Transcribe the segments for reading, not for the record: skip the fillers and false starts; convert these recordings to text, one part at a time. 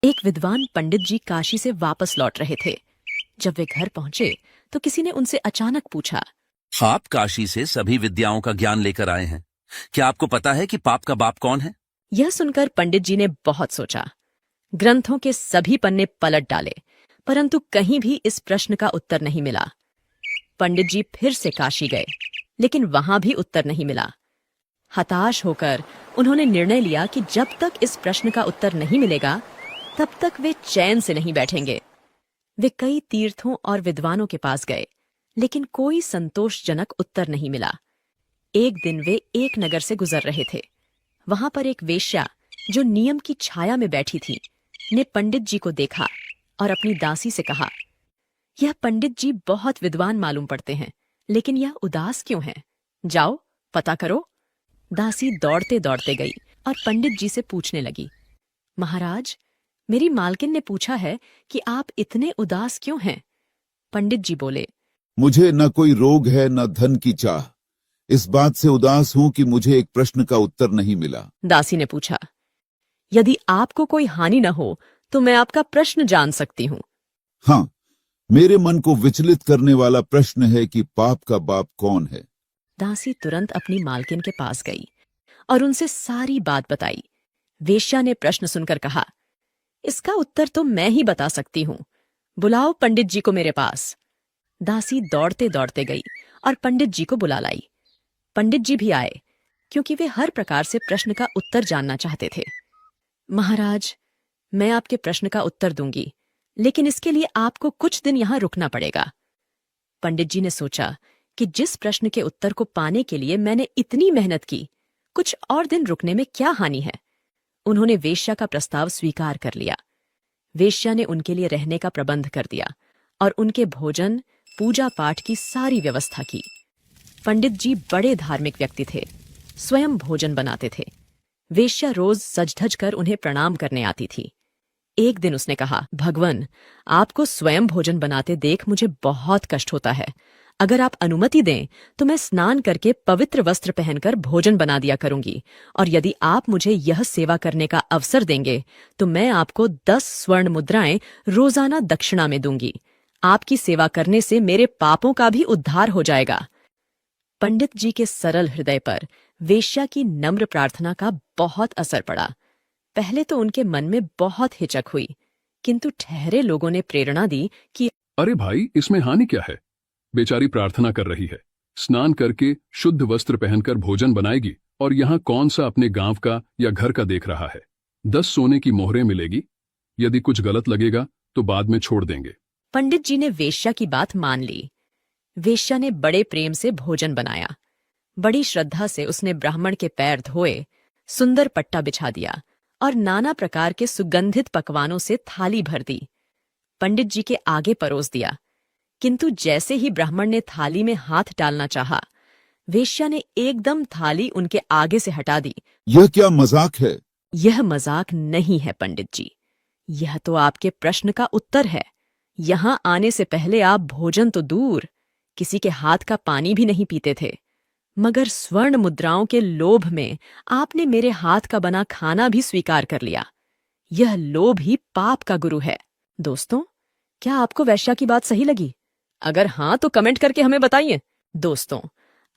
एक विद्वान पंडित जी काशी से वापस लौट रहे थे। जब वे घर पहुंचे तो किसी ने उनसे अचानक पूछा, आप काशी से सभी विद्याओं का ज्ञान लेकर आए हैं। क्या आपको पता है कि पाप का बाप कौन है? यह सुनकर पंडित जी ने बहुत सोचा। ग्रंथों के सभी पन्ने पलट डाले, परंतु कहीं भी इस प्रश्न का उत्तर नहीं मिला। पंडित जी फिर से काशी गए, लेकिन वहां भी उत्तर नहीं मिला। हताश होकर उन्होंने निर्णय लिया कि जब तक इस प्रश्न का उत्तर नहीं मिलेगा, तब तक वे चैन से नहीं बैठेंगे। वे कई तीर्थों और विद्वानों के पास गए, लेकिन कोई संतोषजनक उत्तर नहीं मिला। एक दिन वे एक नगर से गुजर रहे थे। वहां पर एक वेश्या, जो नियम की छाया में बैठी थी, ने पंडित जी को देखा और अपनी दासी से कहा, यह पंडित जी बहुत विद्वान मालूम पड़ते हैं, लेकिन यह उदास क्यों हैं? जाओ पता करो। दासी दौड़ते दौड़ते गई और पंडित जी से पूछने लगी, महाराज, मेरी मालकिन ने पूछा है कि आप इतने उदास क्यों हैं? पंडित जी बोले, मुझे न कोई रोग है न धन की चाह। इस बात से उदास हूं कि मुझे एक प्रश्न का उत्तर नहीं मिला। दासी ने पूछा, यदि आपको कोई हानि न हो तो मैं आपका प्रश्न जान सकती हूँ। हाँ, मेरे मन को विचलित करने वाला प्रश्न है कि पाप का बाप कौन है। दासी तुरंत अपनी मालकिन के पास गई और उनसे सारी बात बताई। वेश्या ने प्रश्न सुनकर कहा, इसका उत्तर तो मैं ही बता सकती हूँ। बुलाओ पंडित जी को मेरे पास। दासी दौड़ते दौड़ते गई और पंडित जी को बुला लाई। पंडित जी भी आए, क्योंकि वे हर प्रकार से प्रश्न का उत्तर जानना चाहते थे। महाराज, मैं आपके प्रश्न का उत्तर दूंगी, लेकिन इसके लिए आपको कुछ दिन यहां रुकना पड़ेगा। पंडित जी ने सोचा कि जिस प्रश्न के उत्तर को पाने के लिए मैंने इतनी मेहनत की, कुछ और दिन रुकने में क्या हानि है। उन्होंने वेश्या का प्रस्ताव स्वीकार कर लिया। वेश्या ने उनके लिए रहने का प्रबंध कर दिया और उनके भोजन, पूजा पाठ की सारी व्यवस्था की। पंडित जी बड़े धार्मिक व्यक्ति थे, स्वयं भोजन बनाते थे। वेश्या रोज सज-धज कर उन्हें प्रणाम करने आती थी। एक दिन उसने कहा, भगवन, आपको स्वयं भोजन बनाते देख मुझे बहुत कष्ट होता है। अगर आप अनुमति दें तो मैं स्नान करके पवित्र वस्त्र पहनकर भोजन बना दिया करूंगी, और यदि आप मुझे यह सेवा करने का अवसर देंगे तो मैं आपको 10 स्वर्ण मुद्राएं रोजाना दक्षिणा में दूंगी। आपकी सेवा करने से मेरे पापों का भी उद्धार हो जाएगा। पंडित जी के सरल हृदय पर वेश्या की नम्र प्रार्थना का बहुत असर पड़ा। पहले तो उनके मन में बहुत हिचक हुई, किंतु ठहरे लोगों ने प्रेरणा दी कि अरे भाई, इसमें हानि क्या है? बेचारी प्रार्थना कर रही है, स्नान करके शुद्ध वस्त्र पहनकर भोजन बनाएगी, और यहाँ कौन सा अपने गांव का या घर का देख रहा है। 10 सोने की मोहरें मिलेगी। यदि कुछ गलत लगेगा तो बाद में छोड़ देंगे। पंडित जी ने वेश्या की बात मान ली। वेश्या ने बड़े प्रेम से भोजन बनाया। बड़ी श्रद्धा से उसने ब्राह्मण के पैर धोए, सुंदर पट्टा बिछा दिया और नाना प्रकार के सुगंधित पकवानों से थाली भर दी। पंडित जी के आगे परोस दिया, किंतु जैसे ही ब्राह्मण ने थाली में हाथ डालना चाहा, वेश्या ने एकदम थाली उनके आगे से हटा दी। यह क्या मजाक है? यह मजाक नहीं है पंडित जी, यह तो आपके प्रश्न का उत्तर है। यहां आने से पहले आप भोजन तो दूर, किसी के हाथ का पानी भी नहीं पीते थे, मगर स्वर्ण मुद्राओं के लोभ में आपने मेरे हाथ का बना खाना भी स्वीकार कर लिया। यह लोभ ही पाप का गुरु है। दोस्तों, क्या आपको वेश्या की बात सही लगी? अगर हाँ तो कमेंट करके हमें बताइए। दोस्तों,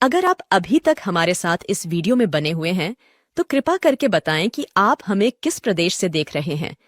अगर आप अभी तक हमारे साथ इस वीडियो में बने हुए हैं तो कृपा करके बताएं कि आप हमें किस प्रदेश से देख रहे हैं